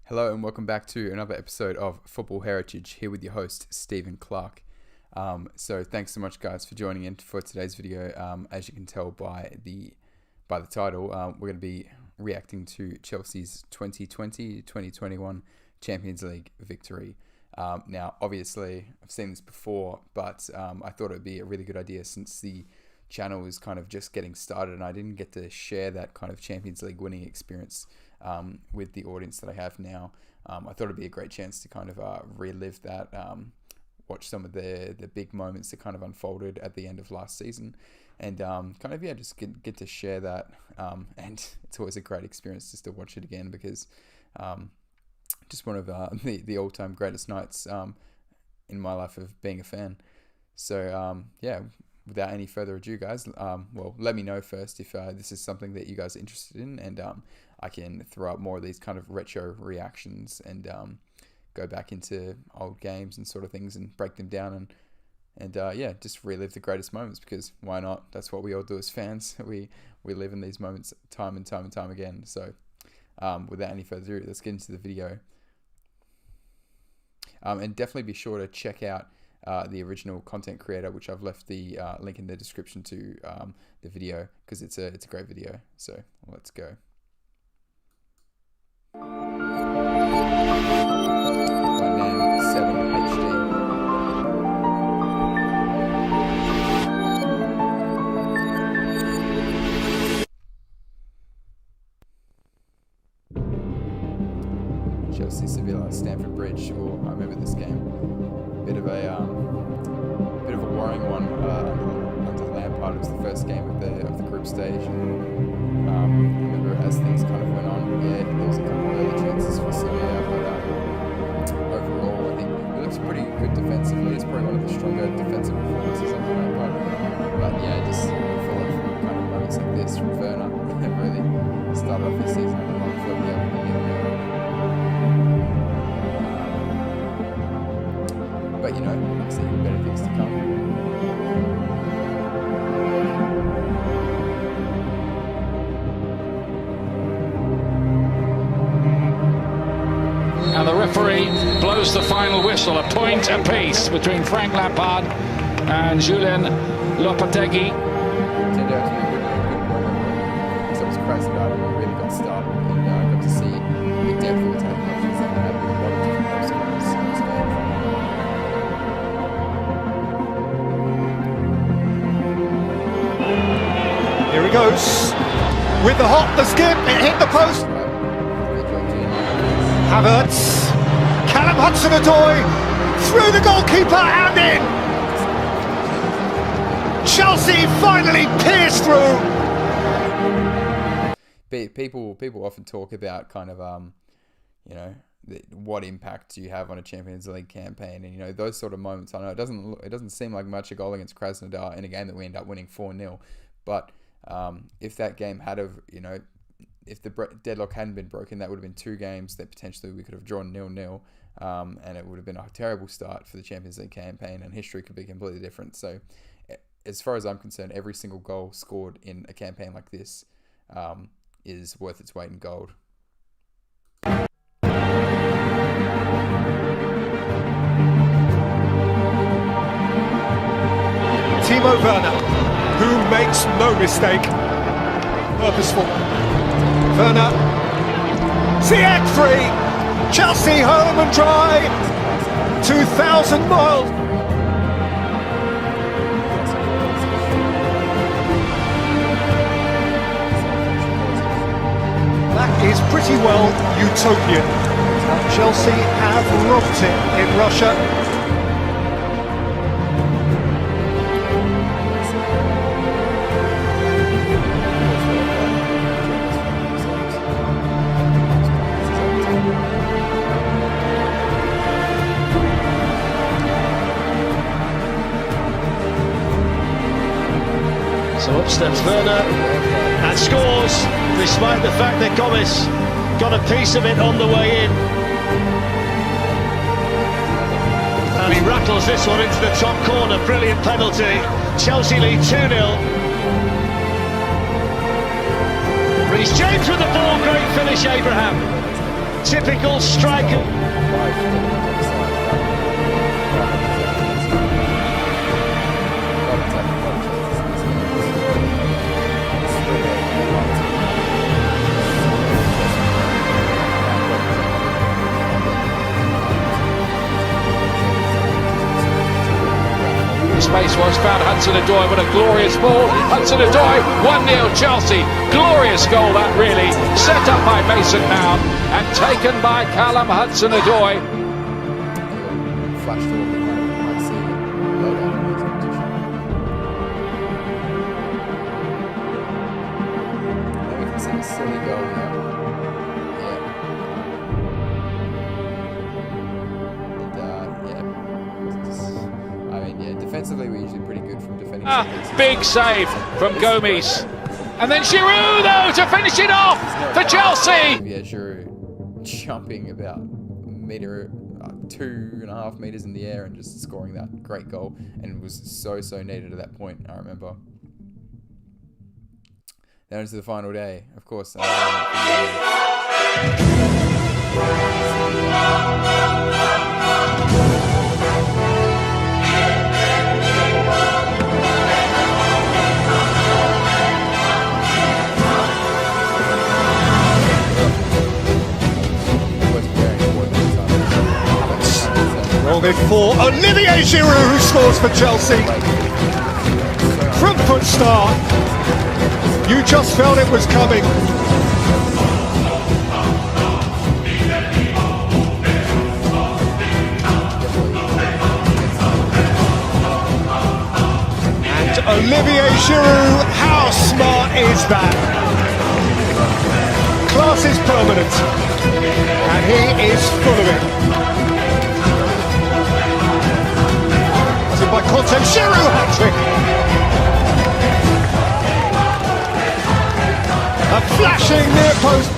Hello and welcome back to another episode of Football Heritage, here with your host Stephen Clark. So thanks so much guys for joining in for today's video. As you can tell by the title, we're going to be reacting to Chelsea's 2020-2021 Champions League victory. Now obviously I've seen this before, but I thought it would be a really good idea since the channel is kind of just getting started and I didn't get to share that kind of Champions League winning experience with the audience that I have now. I thought it'd be a great chance to kind of relive that, watch some of the big moments that kind of unfolded at the end of last season, and just get to share that. And it's always a great experience just to watch it again because just one of the all-time greatest nights in my life of being a fan. So without any further ado, guys, well, let me know first if this is something that you guys are interested in, and I can throw up more of these kind of retro reactions and go back into old games and sort of things and break them down and just relive the greatest moments, because why not? That's what we all do as fans. We live in these moments time and time again. So without any further ado, let's get into the video. And definitely be sure to check out the original content creator, which I've left the link in the description to the video, because it's a great video. So let's go. My name 7HD. Chelsea Sevilla, Stamford Bridge. Oh, I remember this game. Bit of a worrying one under Lampard. It was the first game of the group stage. I remember as things kind of went on, there was a couple of early chances for Sevilla, but overall I think it looks pretty good defensively. It's probably one of the stronger defensive performances under Lampard. But yeah, just full of kind of moments like this from Werner that really started off this season on the wrong foot. But you know, I see better things to come. And the referee blows the final whistle, a point apiece between Frank Lampard and Julien Lopetegui. Turned out to be a good moment. So it was crazy about it. Really got started, and I got to see the depth of attacking options that they had with a lot of different goal scorers in this game. Here he goes with the skip. It hit the post. Havertz, Callum Hudson-Odoi through the goalkeeper and in. Chelsea finally pierced through. People often talk about kind of what impact do you have on a Champions League campaign, and those sort of moments. I know it doesn't seem like much a goal against Krasnodar in a game that we end up winning 4-0, but if that game had if the deadlock hadn't been broken, that would have been 2 games that potentially we could have drawn 0-0, and it would have been a terrible start for the Champions League campaign, and history could be completely different. So as far as I'm concerned, every single goal scored in a campaign like this is worth its weight in gold. Timo Werner, who makes no mistake, purposeful. Werner, Ziyech free, Chelsea home and dry, 2,000 miles. That is pretty well utopian. Chelsea have robbed it in Russia. So up steps Werner and scores, despite the fact that Gomez got a piece of it on the way in. And he rattles this one into the top corner, brilliant penalty. Chelsea lead 2-0. Reece James with the ball, great finish, Abraham. typical striker. Space was found Hudson-Odoi, what a glorious ball. Hudson-Odoi, 1-0 Chelsea. Glorious goal that really. Set up by Mason Mount and taken by Callum Hudson-Odoi. Flashed all the kind of might see later in the competition. Then we can see a silly goal here. Defensively, we're usually pretty good from defending. Big save from Gomes. And then Giroud, though, to finish it off for Chelsea. Yeah, Giroud jumping about a metre, 2.5 metres in the air and just scoring that great goal. And it was so needed at that point, I remember. Then into the final day, of course. Rolled in for Olivier Giroud, who scores for Chelsea. Front foot start. You just felt it was coming. And Olivier Giroud, how smart is that? Class is permanent, and he is full of it. By Conte, Giroud hat-trick. A flashing near post.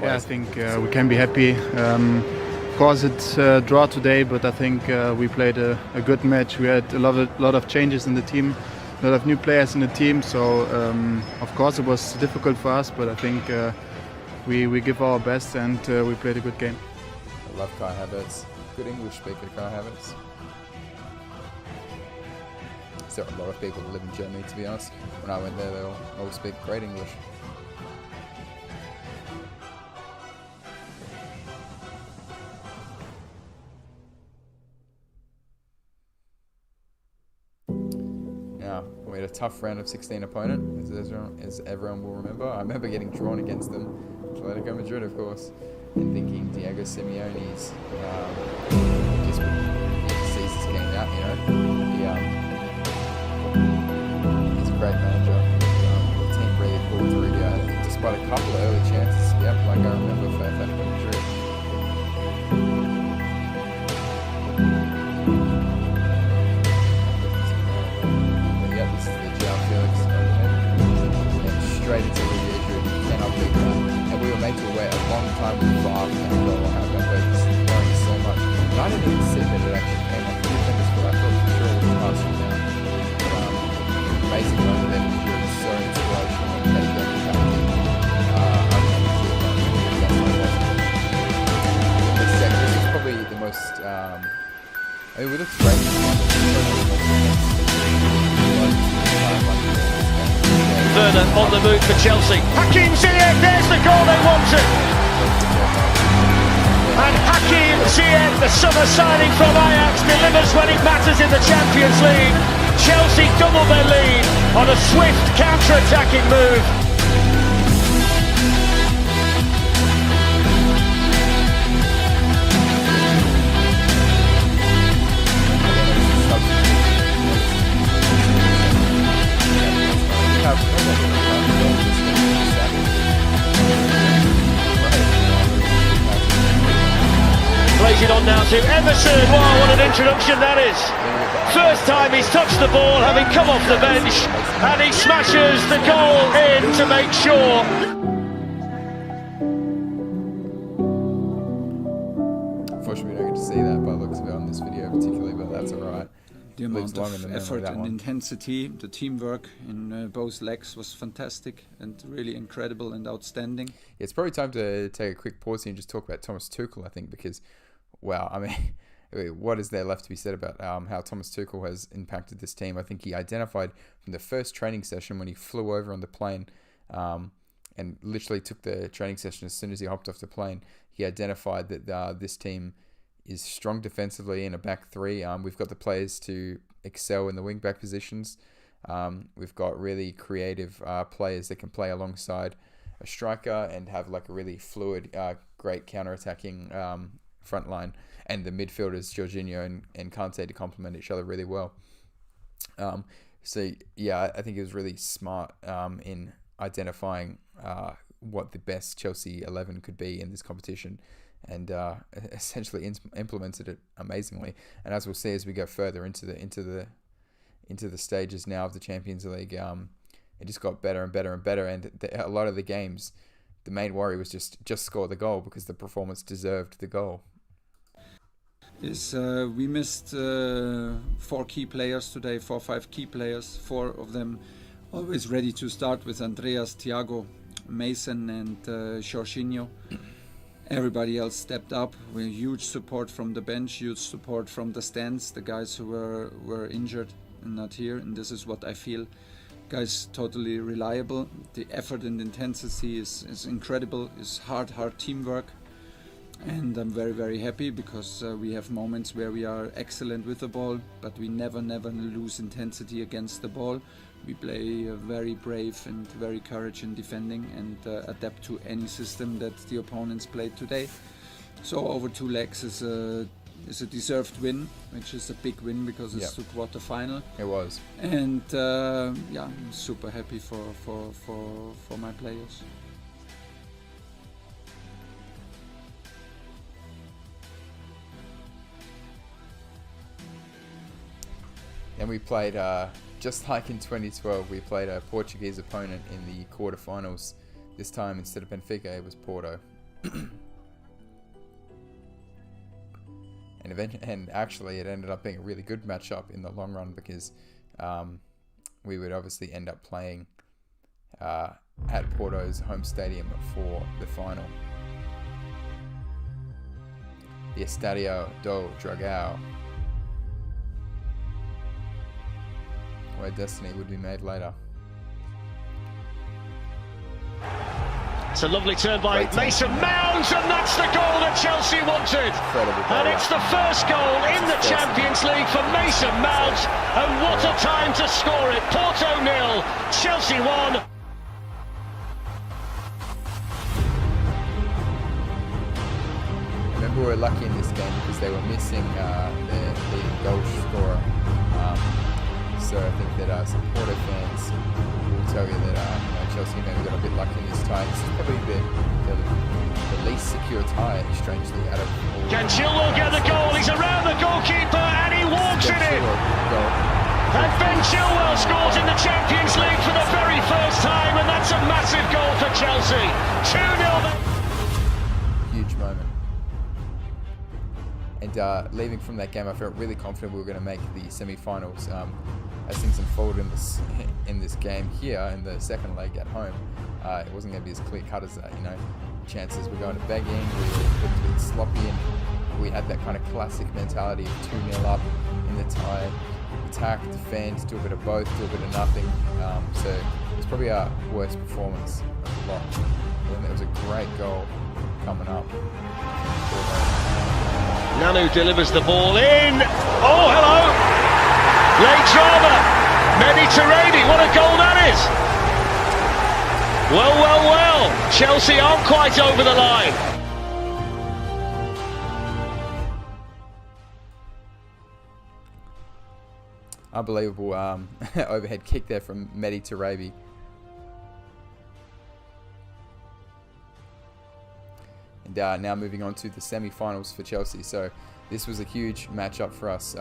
Yeah, I think we can be happy. Of course, it's a draw today, but I think we played a good match. We had a lot of changes in the team, a lot of new players in the team. So of course it was difficult for us, but I think we give our best and we played a good game. I love Kai Havertz. Good English speaker, Kai Havertz. There are a lot of people that live in Germany, to be honest. When I went there, they all speak great English. Now, we had a tough round of 16 opponent, as everyone will remember. I remember getting drawn against them, Atletico Madrid, of course, and thinking Diego Simeone's just sees this game out, you know. He's a great manager. The team really pulled through here, despite a couple of early chances. Yep, like I remember for Atletico Madrid. Straight into the injury, cannot beat that. And we were made to wait a long time with the VAR and go on how that was worrying so much. And I didn't even see that it actually came off the defenders, but I thought for sure it was passing down. But amazing moment then, it was so inspirational and petty that this is probably the most I mean, we looked great. Werner on the move for Chelsea. Hakim Ziyech, there's the goal they wanted. And Hakim Ziyech, the summer signing from Ajax, delivers when it matters in the Champions League. Chelsea double their lead on a swift counter-attacking move. Plays it on now to Emerson. Wow, what an introduction that is. First time he's touched the ball, having come off the bench, and he smashes the goal in to make sure. Unfortunately, we don't get to see that by the looks of it on this video particularly, but that's alright. The amount of effort and intensity, the teamwork in both legs was fantastic and really incredible and outstanding. Yeah, it's probably time to take a quick pause here and just talk about Thomas Tuchel, I think, because, wow, I mean, what is there left to be said about how Thomas Tuchel has impacted this team? I think he identified from the first training session when he flew over on the plane and literally took the training session as soon as he hopped off the plane. He identified that this team is strong defensively in a back three. We've got the players to excel in the wing back positions. We've got really creative players that can play alongside a striker and have like a really fluid, great counter-attacking front line, and the midfielders Jorginho and Kante to complement each other really well. So yeah, I think it was really smart in identifying what the best Chelsea 11 could be in this competition, and essentially implemented it amazingly. And as we'll see as we go further into the stages now of the Champions League, it just got better and better and better. And a lot of the games, the main worry was just score the goal, because the performance deserved the goal. Yes, we missed 4 key players today, 4 or 5 key players, 4 of them always ready to start with Andreas, Thiago, Mason and Jorginho. Everybody else stepped up with huge support from the bench, huge support from the stands, the guys who were injured and not here, and this is what I feel. Guys totally reliable. The effort and intensity is incredible. It's hard teamwork. And I'm very, very happy because we have moments where we are excellent with the ball, but we never lose intensity against the ball. We play very brave and very courage in defending and adapt to any system that the opponents played today. So over 2 legs is a deserved win, which is a big win because it's the quarter-final. It was. And yeah, I'm super happy for my players. And we played, just like in 2012, we played a Portuguese opponent in the quarterfinals. This time, instead of Benfica, it was Porto. And actually, it ended up being a really good matchup in the long run, because we would obviously end up playing at Porto's home stadium for the final. The Estadio do Dragão, where destiny would be made later. It's a lovely turn by Mason Mount, and that's the goal that Chelsea wanted. And it's the first goal in the Champions League for Mason Mount, and what a time to score it. Porto 0, Chelsea 1. Remember, we were lucky in this game because they were missing their leading goal scorer. So I think that some Porto fans will tell you that Chelsea maybe got a bit lucky in this tie. This is probably the least secure tie, strangely, out of all. Can Chilwell get the goal? He's around the goalkeeper and he walks in it. And Ben Chilwell scores in the Champions League for the very first time, and that's a massive goal for Chelsea. 2-0. Huge moment. And leaving from that game, I felt really confident we were going to make the semi-finals. As things unfolded in this game here in the second leg at home, it wasn't going to be as clear cut as that. Chances were going to begging, we were a bit sloppy, and we had that kind of classic mentality of 2-0 up in the tie, attack, defend, do a bit of both, do a bit of nothing. So it's probably our worst performance of the lot. And there was a great goal coming up. Nanu delivers the ball in. Oh, hello! Late drama. Mehdi Taremi, what a goal that is! Well, well, well. Chelsea aren't quite over the line. Unbelievable overhead kick there from Mehdi Taremi. And now moving on to the semi-finals for Chelsea. So this was a huge matchup for us,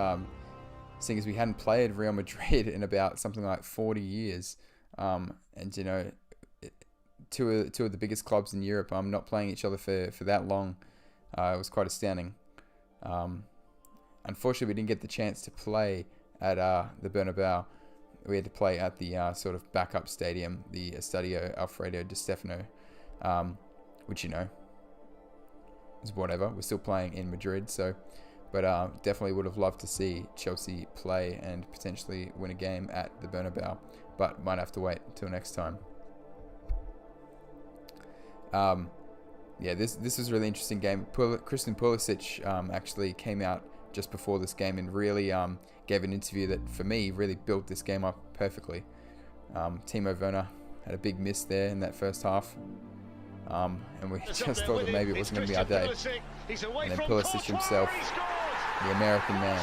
seeing as we hadn't played Real Madrid in about something like 40 years. And you know, two of the biggest clubs in Europe not playing each other for that long. It was quite astounding. Unfortunately, we didn't get the chance to play at the Bernabeu. We had to play at the sort of backup stadium, the Estadio Alfredo Di Stefano, which, you know, is whatever. We're still playing in Madrid, so, but definitely would have loved to see Chelsea play and potentially win a game at the Bernabeu, but might have to wait until next time. Yeah, this was a really interesting game. Christian Pulisic actually came out just before this game and really gave an interview that, for me, really built this game up perfectly. Timo Werner had a big miss there in that first half. And we just thought that maybe it wasn't going to be our day. And then Pulisic himself, the American man,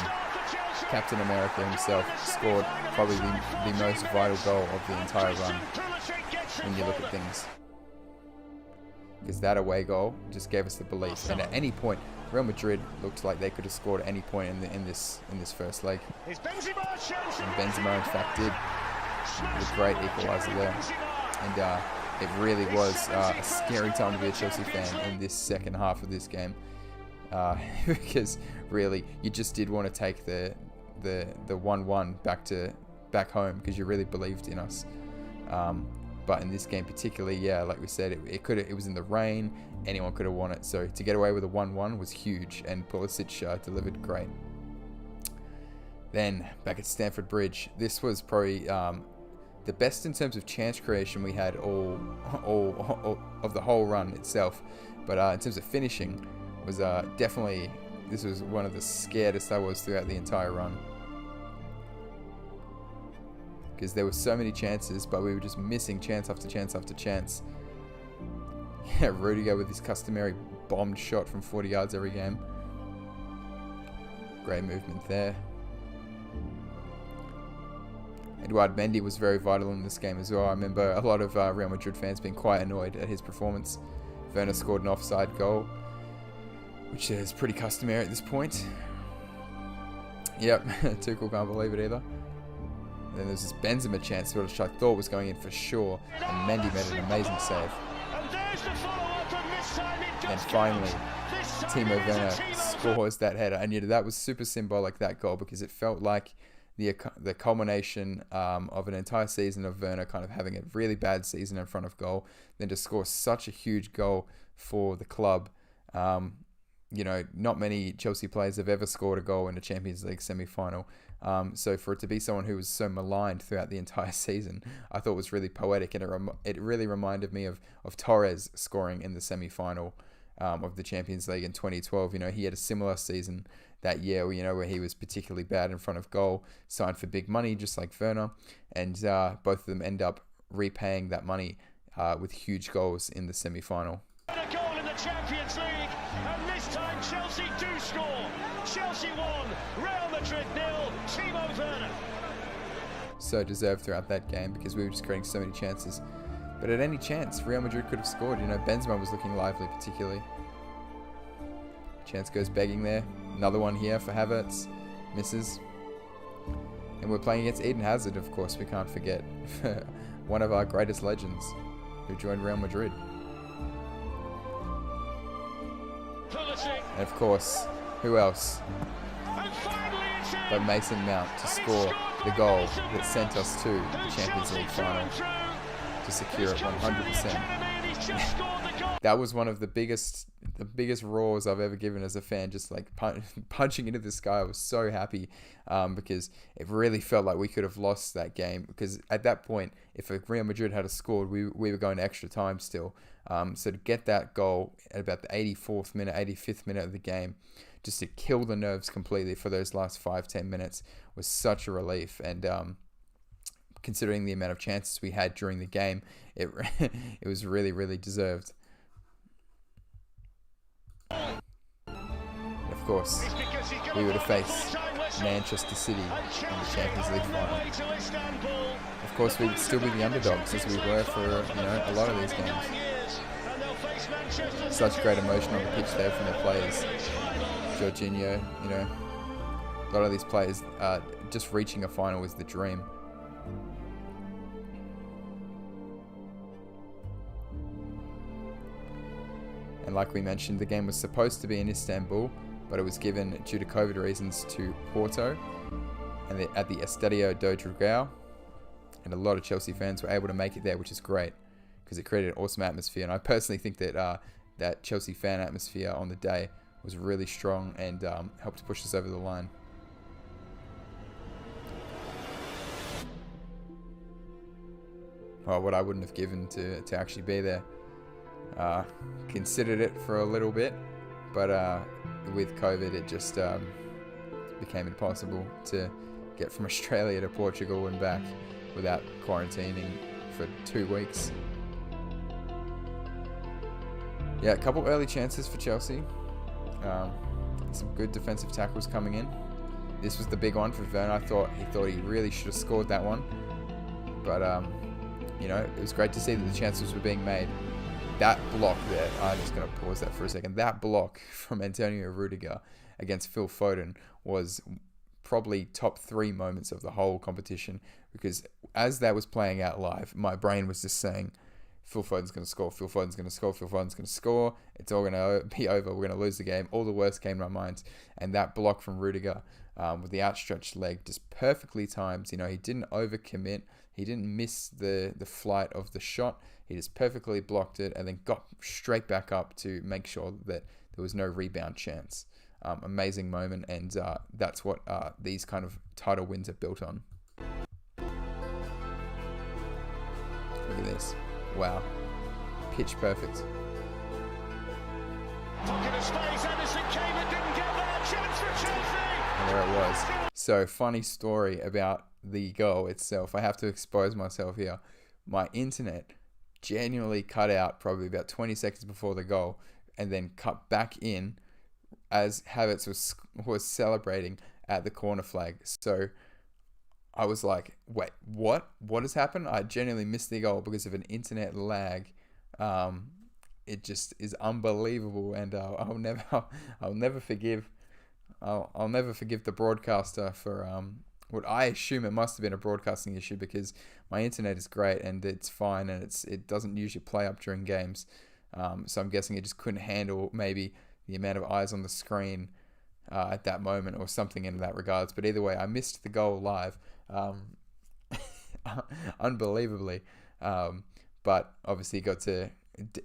Captain America himself, scored probably the most vital goal of the entire run when you look at things. Because that away goal just gave us the belief. And at any point, Real Madrid looked like they could have scored at any point in this first leg. And Benzema, in fact, did. With a great equaliser there. And it really was a scary time to be a Chelsea fan in this second half of this game, because really you just did want to take the 1-1 back home because you really believed in us. But in this game particularly, yeah, like we said, it was in the rain. Anyone could have won it. So to get away with a 1-1 was huge, and Pulisic delivered great. Then back at Stamford Bridge, this was probably the best in terms of chance creation we had all of the whole run itself, but in terms of finishing, was definitely, this was one of the scaredest I was throughout the entire run, because there were so many chances, but we were just missing chance after chance after chance. Yeah, Rudiger with his customary bombed shot from 40 yards every game. Great movement there. Eduard Mendy was very vital in this game as well. I remember a lot of Real Madrid fans being quite annoyed at his performance. Werner scored an offside goal, which is pretty customary at this point. Yep, Tuchel can't believe it either. And then there's this Benzema chance, which I thought was going in for sure, and Mendy made an amazing save. And finally, Timo Werner scores that header, and that was super symbolic, that goal, because it felt like the culmination of an entire season of Werner kind of having a really bad season in front of goal, then to score such a huge goal for the club. You know, not many Chelsea players have ever scored a goal in a Champions League semi-final. So for it to be someone who was so maligned throughout the entire season, I thought was really poetic, and it really reminded me of Torres scoring in the semi-final of the Champions League in 2012. You know, he had a similar season that year, you know, where he was particularly bad in front of goal, signed for big money, just like Werner, and both of them end up repaying that money with huge goals in the semi-final. A goal in the Champions League, and this time Chelsea do score. Chelsea 1, Real Madrid 0, Timo Werner. So deserved throughout that game, because we were just creating so many chances. But at any chance, Real Madrid could have scored. You know, Benzema was looking lively, particularly. Chance goes begging there. Another one here for Havertz. Misses. And we're playing against Eden Hazard, of course, we can't forget. One of our greatest legends who joined Real Madrid. And of course, who else but Mason Mount to score the goal that sent us to the Champions League final to secure it 100%. That was one of the biggest roars I've ever given as a fan, just like punching into the sky. I was so happy because it really felt like we could have lost that game, because at that point, if Real Madrid had scored, we were going to extra time still. So to get that goal at about the 84th minute, 85th minute of the game, just to kill the nerves completely for those last 5-10 minutes was such a relief. And considering the amount of chances we had during the game, it was really, really deserved. And of course, we would have faced Manchester City in the Champions League final. Of course, we would still be the underdogs, as we were for a lot of these games. Such great emotion on the pitch there from the players. Jorginho, a lot of these players, just reaching a final was the dream. And like we mentioned, the game was supposed to be in Istanbul, but it was given due to COVID reasons to Porto and at the Estadio do Dragão. And a lot of Chelsea fans were able to make it there, which is great because it created an awesome atmosphere. And I personally think that that Chelsea fan atmosphere on the day was really strong and helped push us over the line. Well, what I wouldn't have given to actually be there. Considered it for a little bit, but with COVID it just became impossible to get from Australia to Portugal and back without quarantining for 2 weeks. Yeah, a couple early chances for Chelsea. Some good defensive tackles coming in. This was the big one for Werner. I thought he really should have scored that one, but it was great to see that the chances were being made. That block there, I'm just going to pause that for a second. That block from Antonio Rudiger against Phil Foden was probably top 3 moments of the whole competition, because as that was playing out live, my brain was just saying, Phil Foden's going to score, Phil Foden's going to score, Phil Foden's going to score. It's all going to be over. We're going to lose the game. All the worst came to my mind. And that block from Rudiger with the outstretched leg, just perfectly timed. He didn't overcommit. He didn't miss the flight of the shot. He just perfectly blocked it and then got straight back up to make sure that there was no rebound chance. Amazing moment, and that's what these kind of title wins are built on. Look at this. Wow. Pitch perfect. And there it was. So, funny story about the goal itself. I have to expose myself here. My internet genuinely cut out probably about 20 seconds before the goal and then cut back in as Havertz was celebrating at the corner flag. So I was like, wait, what has happened? I genuinely missed the goal because of an internet lag. It just is unbelievable, and I'll never forgive the broadcaster for what I assume it must have been a broadcasting issue, because my internet is great and it's fine, and it doesn't usually play up during games. So I'm guessing it just couldn't handle maybe the amount of eyes on the screen at that moment or something in that regards. But either way, I missed the goal live, unbelievably. But obviously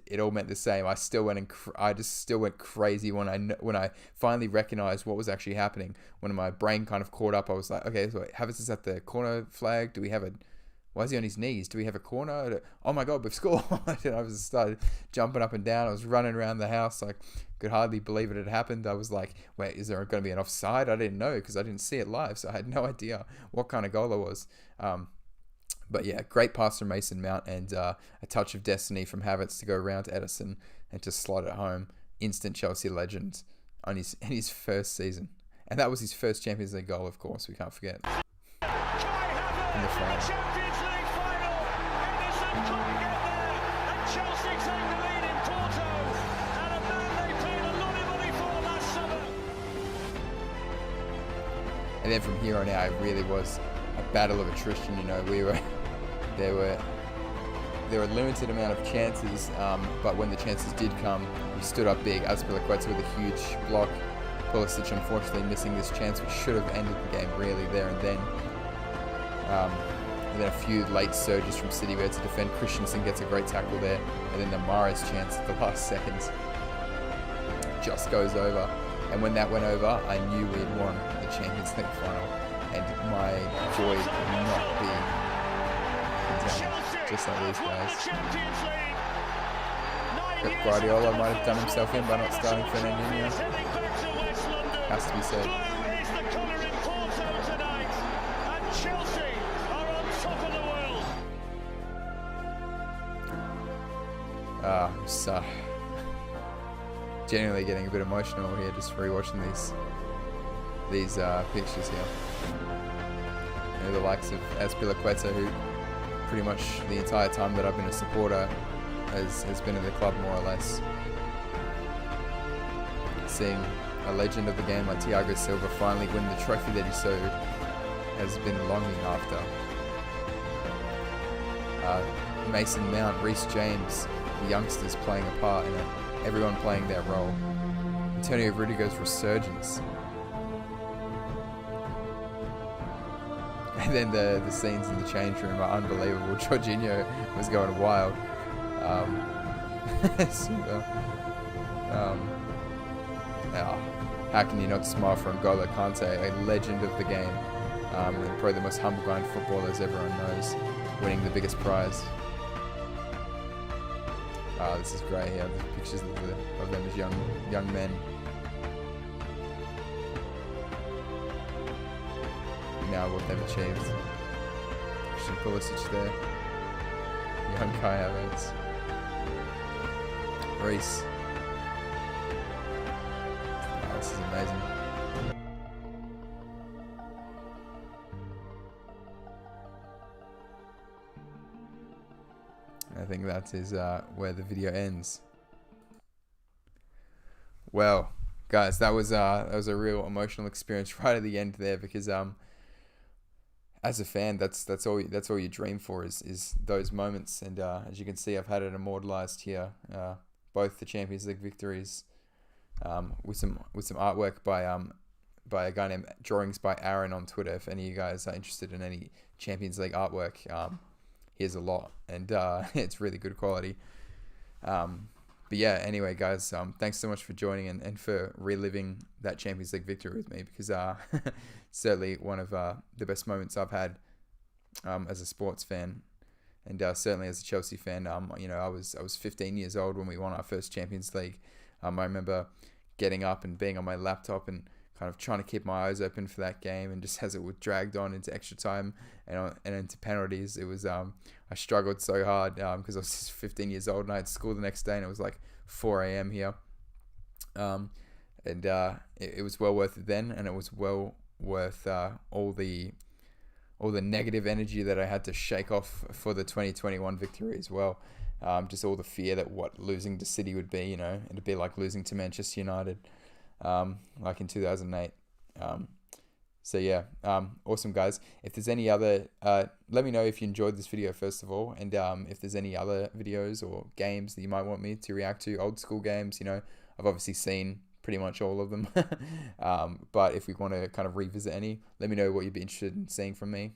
it all meant the same. I just still went crazy when I finally recognized what was actually happening. When my brain kind of caught up, I was like, okay, so Havertz is at the corner flag. Why is he on his knees? Do we have a corner? Oh my God, we've scored. And I started jumping up and down. I was running around the house. Like, could hardly believe it had happened. I was like, wait, is there going to be an offside? I didn't know because I didn't see it live. So I had no idea what kind of goal it was. But yeah, great pass from Mason Mount, and a touch of destiny from Havertz to go around to Ederson and to slot it home. Instant Chelsea legend in his first season. And that was his first Champions League goal, of course, we can't forget. In the final. And then from here on out, it really was a battle of attrition. There were a limited amount of chances, but when the chances did come, we stood up big. Azpilicueta with a huge block. Pulisic unfortunately missing this chance, which should have ended the game really there and then. And then a few late surges from City there to defend. Christensen gets a great tackle there, and then the Mahrez chance at the last seconds just goes over. And when that went over, I knew we had won the Champions League final, and my joy could not be contained, just like these guys. Pep Guardiola might have done himself in by not starting Fernandinho. Has to be said. So genuinely getting a bit emotional here, just rewatching these pictures here. You know, the likes of Azpilicueta, who pretty much the entire time that I've been a supporter has been in the club more or less. Seeing a legend of the game like Thiago Silva finally win the trophy that he so has been longing after. Mason Mount, Reece James, the youngsters playing a part in it, everyone playing their role. Antonio Rudiger's resurgence. And then the scenes in the change room are unbelievable. Jorginho was going wild. Super. How can you not smile for N'Golo Kante, a legend of the game, and probably the most humble guy in football as everyone knows, winning the biggest prize. This is great here. The pictures of them as young men. Now what they've achieved. Christian Pulisic there. Young Kai Havertz. Reece. This is amazing. I think that is where the video ends. Well, guys, that was a real emotional experience right at the end there, because as a fan, that's all you dream for is those moments. And as you can see, I've had it immortalized here. Both the Champions League victories, with some artwork by a guy named Drawings by Aaron on Twitter. If any of you guys are interested in any Champions League artwork, here's a lot, and it's really good quality. But yeah, anyway, guys, thanks so much for joining and for reliving that Champions League victory with me, because certainly one of the best moments I've had as a sports fan, and certainly as a Chelsea fan. You know, I was 15 years old when we won our first Champions League. I remember getting up and being on my laptop and kind of trying to keep my eyes open for that game, and just as it was dragged on into extra time and into penalties, it was I struggled so hard because I was just 15 years old and I had school the next day, and it was like 4 a.m. here, and it was well worth it then, and it was well worth all the negative energy that I had to shake off for the 2021 victory as well. Just all the fear that what losing to City would be, you know, it'd be like losing to Manchester United. Like in 2008. So yeah, awesome, guys. If there's any other, let me know if you enjoyed this video first of all, and if there's any other videos or games that you might want me to react to, old school games. You know, I've obviously seen pretty much all of them, but if we want to kind of revisit any, let me know what you'd be interested in seeing from me.